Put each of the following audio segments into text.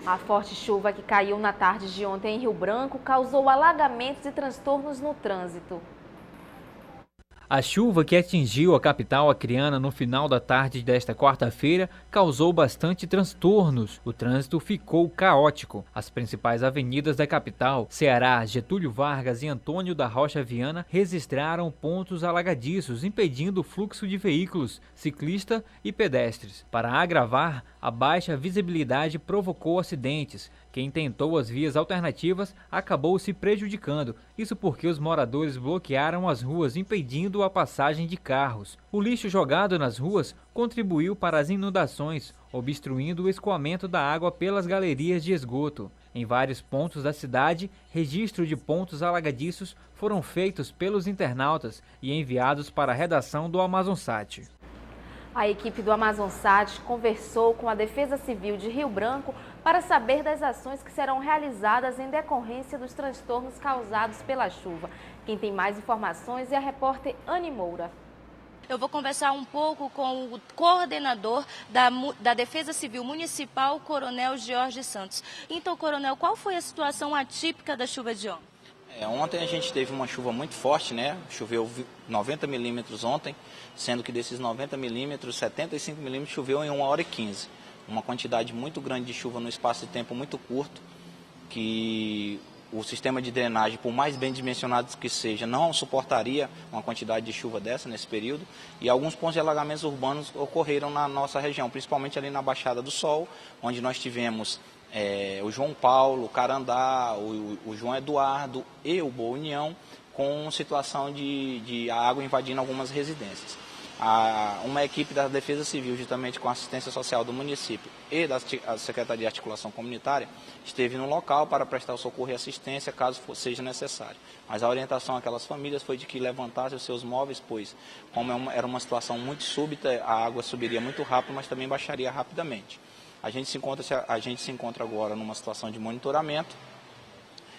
A forte chuva que caiu na tarde de ontem em Rio Branco causou alagamentos e transtornos no trânsito. A chuva que atingiu a capital acreana no final da tarde desta quarta-feira causou bastante transtornos. O trânsito ficou caótico. As principais avenidas da capital, Ceará, Getúlio Vargas e Antônio da Rocha Viana, registraram pontos alagadiços, impedindo o fluxo de veículos, ciclistas e pedestres. Para agravar, a baixa visibilidade provocou acidentes. Quem tentou as vias alternativas acabou se prejudicando, isso porque os moradores bloquearam as ruas, impedindo a passagem de carros. O lixo jogado nas ruas contribuiu para as inundações, obstruindo o escoamento da água pelas galerias de esgoto. Em vários pontos da cidade, registro de pontos alagadiços foram feitos pelos internautas e enviados para a redação do Amazonsat. A equipe do Amazonsat conversou com a Defesa Civil de Rio Branco para saber das ações que serão realizadas em decorrência dos transtornos causados pela chuva. Quem tem mais informações é a repórter Moura. Eu vou conversar um pouco com o coordenador da Defesa Civil Municipal, Coronel Jorge Santos. Então, Coronel, qual foi a situação atípica da chuva de ontem? Ontem a gente teve uma chuva muito forte, né? Choveu 90 milímetros ontem, sendo que desses 90 milímetros, 75 milímetros choveu em 1h15. Uma quantidade muito grande de chuva no espaço de tempo muito curto, que o sistema de drenagem, por mais bem dimensionado que seja, não suportaria uma quantidade de chuva dessa nesse período. E alguns pontos de alagamentos urbanos ocorreram na nossa região, principalmente ali na Baixada do Sol, onde nós tivemos o João Paulo, o Carandá, o João Eduardo e o Boa União, com situação de água invadindo algumas residências. Uma equipe da Defesa Civil, juntamente com a assistência social do município e da Secretaria de Articulação Comunitária, esteve no local para prestar o socorro e assistência caso seja necessário. Mas a orientação àquelas famílias foi de que levantassem os seus móveis, pois, como era uma situação muito súbita, a água subiria muito rápido, mas também baixaria rapidamente. A gente se encontra agora numa situação de monitoramento.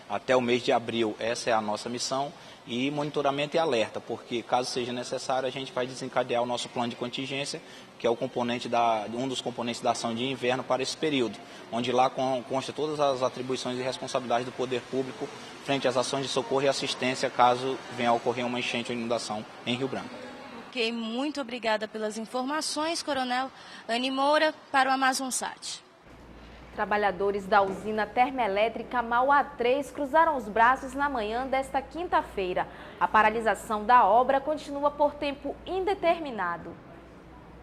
Até o mês de abril, essa é a nossa missão, e monitoramento e alerta, porque caso seja necessário, a gente vai desencadear o nosso plano de contingência, que é um dos componentes da ação de inverno para esse período, onde lá consta todas as atribuições e responsabilidades do poder público frente às ações de socorro e assistência, caso venha a ocorrer uma enchente ou inundação em Rio Branco. Ok, muito obrigada pelas informações, Coronel Moura, para o Amazonsat. Trabalhadores da usina termoelétrica Mauá 3 cruzaram os braços na manhã desta quinta-feira. A paralisação da obra continua por tempo indeterminado.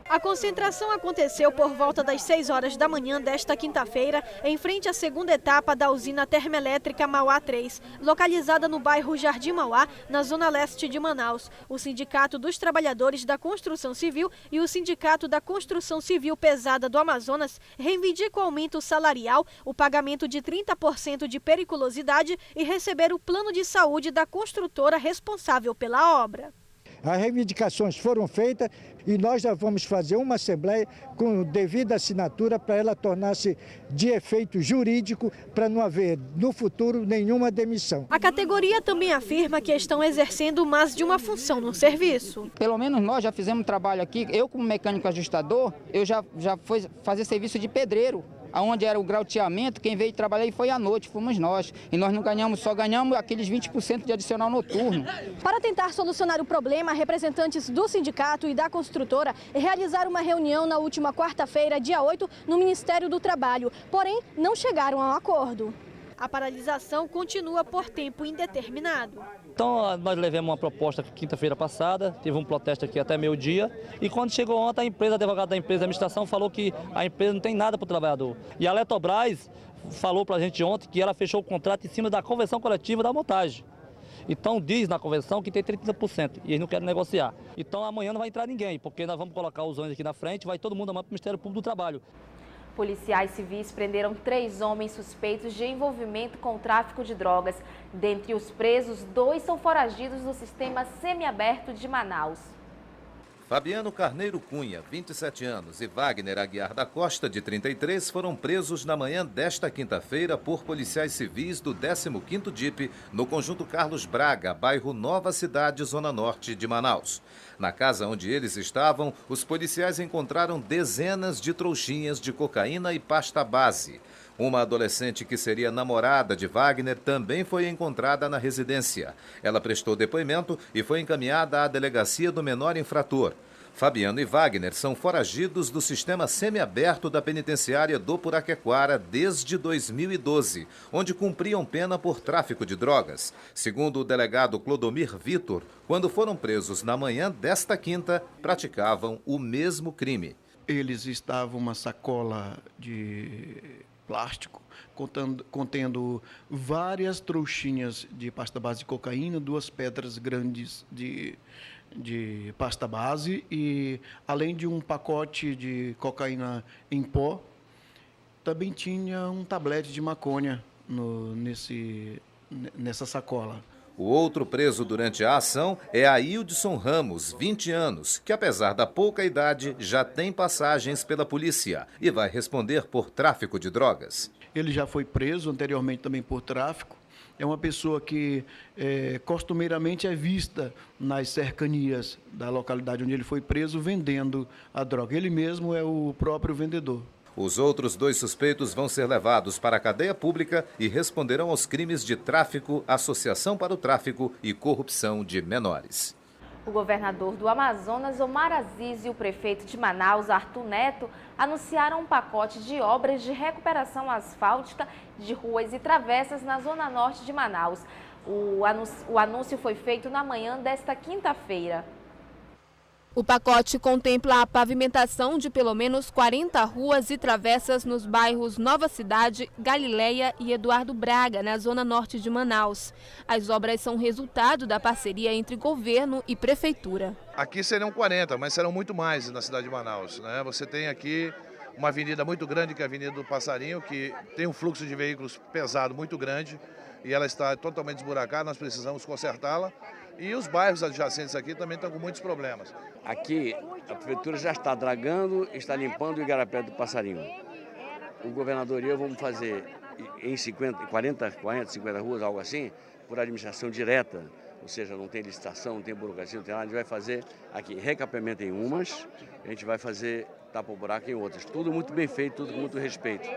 A concentração aconteceu por volta das 6 horas da manhã desta quinta-feira, em frente à segunda etapa da usina termoelétrica Mauá 3, localizada no bairro Jardim Mauá, na zona leste de Manaus. O Sindicato dos Trabalhadores da Construção Civil e o Sindicato da Construção Civil Pesada do Amazonas reivindicam o aumento salarial, o pagamento de 30% de periculosidade e receber o plano de saúde da construtora responsável pela obra. As reivindicações foram feitas e nós já vamos fazer uma assembleia com devida assinatura para ela tornar-se de efeito jurídico, para não haver no futuro nenhuma demissão. A categoria também afirma que estão exercendo mais de uma função no serviço. Pelo menos nós já fizemos trabalho aqui, eu como mecânico ajustador, eu já fui fazer serviço de pedreiro. Onde era o grauteamento, quem veio trabalhar foi à noite, fomos nós. E nós não ganhamos, só ganhamos aqueles 20% de adicional noturno. Para tentar solucionar o problema, representantes do sindicato e da construtora realizaram uma reunião na última quarta-feira, dia 8, no Ministério do Trabalho. Porém, não chegaram a um acordo. A paralisação continua por tempo indeterminado. Então, nós levamos uma proposta quinta-feira passada, teve um protesto aqui até meio-dia, e quando chegou ontem, a advogada da empresa, a administração, falou que a empresa não tem nada para o trabalhador. E a Eletrobras falou para a gente ontem que ela fechou o contrato em cima da convenção coletiva da montagem. Então diz na convenção que tem 30% e eles não querem negociar. Então amanhã não vai entrar ninguém, porque nós vamos colocar os ônibus aqui na frente, vai todo mundo amar para o Ministério Público do Trabalho. Policiais civis prenderam 3 homens suspeitos de envolvimento com o tráfico de drogas. Dentre os presos, 2 são foragidos do sistema semiaberto de Manaus. Fabiano Carneiro Cunha, 27 anos, e Wagner Aguiar da Costa, de 33, foram presos na manhã desta quinta-feira por policiais civis do 15º DIP, no conjunto Carlos Braga, bairro Nova Cidade, zona norte de Manaus. Na casa onde eles estavam, os policiais encontraram dezenas de trouxinhas de cocaína e pasta base. Uma adolescente que seria namorada de Wagner também foi encontrada na residência. Ela prestou depoimento e foi encaminhada à delegacia do menor infrator. Fabiano e Wagner são foragidos do sistema semiaberto da penitenciária do Puraquequara desde 2012, onde cumpriam pena por tráfico de drogas. Segundo o delegado Clodomir Vitor, quando foram presos na manhã desta quinta, praticavam o mesmo crime. Eles estavam uma sacola de plástico contendo várias trouxinhas de pasta base de cocaína, 2 pedras grandes de pasta base e, além de um pacote de cocaína em pó, também tinha um tablete de maconha nessa sacola. O outro preso durante a ação é Aildson Ramos, 20 anos, que apesar da pouca idade já tem passagens pela polícia e vai responder por tráfico de drogas. Ele já foi preso anteriormente também por tráfico. É uma pessoa que costumeiramente é vista nas cercanias da localidade onde ele foi preso vendendo a droga. Ele mesmo é o próprio vendedor. Os outros 2 suspeitos vão ser levados para a cadeia pública e responderão aos crimes de tráfico, associação para o tráfico e corrupção de menores. O governador do Amazonas, Omar Aziz, e o prefeito de Manaus, Arthur Neto, anunciaram um pacote de obras de recuperação asfáltica de ruas e travessas na zona norte de Manaus. O anúncio foi feito na manhã desta quinta-feira. O pacote contempla a pavimentação de pelo menos 40 ruas e travessas nos bairros Nova Cidade, Galileia e Eduardo Braga, na zona norte de Manaus. As obras são resultado da parceria entre governo e prefeitura. Aqui serão 40, mas serão muito mais na cidade de Manaus, né? Você tem aqui uma avenida muito grande, que é a Avenida do Passarinho, que tem um fluxo de veículos pesado muito grande e ela está totalmente esburacada, nós precisamos consertá-la. E os bairros adjacentes aqui também estão com muitos problemas. Aqui a prefeitura já está dragando, está limpando o Igarapé do Passarinho. O governador e eu vamos fazer em 50 ruas, algo assim, por administração direta. Ou seja, não tem licitação, não tem burocracia, não tem nada. A gente vai fazer aqui recapeamento em umas, a gente vai fazer tapa-buraco em outras. Tudo muito bem feito, tudo com muito respeito.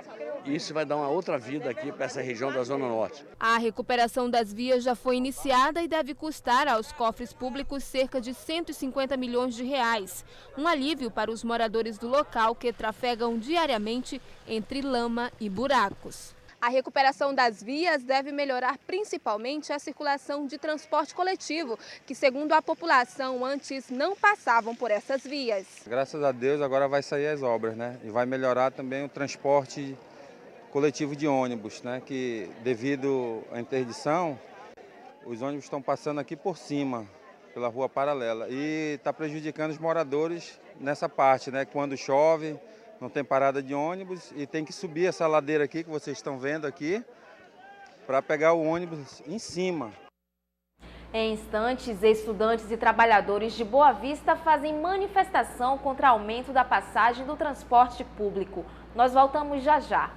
Isso vai dar uma outra vida aqui para essa região da Zona Norte. A recuperação das vias já foi iniciada e deve custar aos cofres públicos cerca de 150 milhões de reais. Um alívio para os moradores do local que trafegam diariamente entre lama e buracos. A recuperação das vias deve melhorar principalmente a circulação de transporte coletivo, que, segundo a população, antes não passavam por essas vias. Graças a Deus agora vai sair as obras, né? E vai melhorar também o transporte coletivo de ônibus, né? Que devido à interdição, os ônibus estão passando aqui por cima, pela rua paralela, e está prejudicando os moradores nessa parte, né? Quando chove, não tem parada de ônibus e tem que subir essa ladeira aqui que vocês estão vendo aqui para pegar o ônibus em cima. Em instantes, estudantes e trabalhadores de Boa Vista fazem manifestação contra o aumento da passagem do transporte público. Nós voltamos já já.